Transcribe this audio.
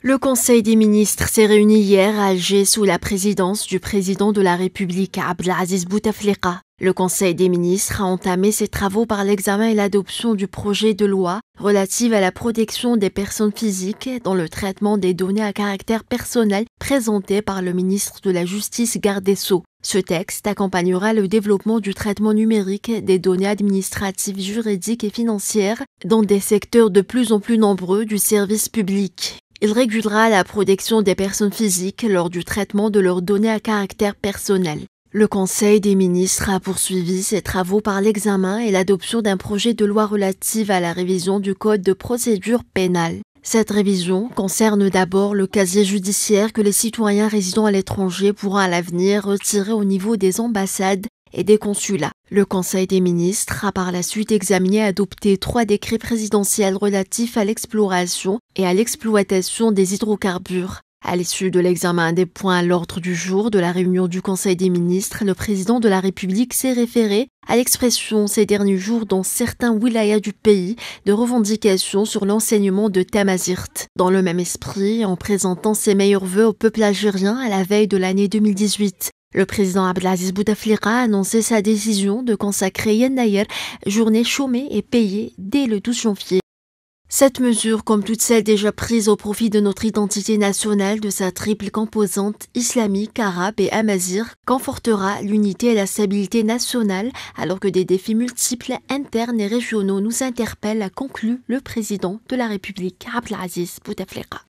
Le Conseil des ministres s'est réuni hier à Alger sous la présidence du président de la République, Abdelaziz Bouteflika. Le Conseil des ministres a entamé ses travaux par l'examen et l'adoption du projet de loi relative à la protection des personnes physiques dans le traitement des données à caractère personnel présenté par le ministre de la Justice, garde des Sceaux. Ce texte accompagnera le développement du traitement numérique des données administratives, juridiques et financières dans des secteurs de plus en plus nombreux du service public. Il régulera la protection des personnes physiques lors du traitement de leurs données à caractère personnel. Le Conseil des ministres a poursuivi ses travaux par l'examen et l'adoption d'un projet de loi relative à la révision du Code de procédure pénale. Cette révision concerne d'abord le casier judiciaire que les citoyens résidant à l'étranger pourront à l'avenir retirer au niveau des ambassades et des consulats. Le Conseil des ministres a par la suite examiné et adopté 3 décrets présidentiels relatifs à l'exploration et à l'exploitation des hydrocarbures. À l'issue de l'examen des points à l'ordre du jour de la réunion du Conseil des ministres, le président de la République s'est référé à l'expression ces derniers jours dans certains wilayas du pays de revendications sur l'enseignement de Tamazight. Dans le même esprit, en présentant ses meilleurs vœux au peuple algérien à la veille de l'année 2018, le président Abdelaziz Bouteflika a annoncé sa décision de consacrer Yennayer, journée chômée et payée dès le 12 janvier. Cette mesure, comme toutes celles déjà prises au profit de notre identité nationale de sa triple composante islamique, arabe et amazigh, confortera l'unité et la stabilité nationale alors que des défis multiples, internes et régionaux nous interpellent, a conclu le président de la République, Abdelaziz Bouteflika.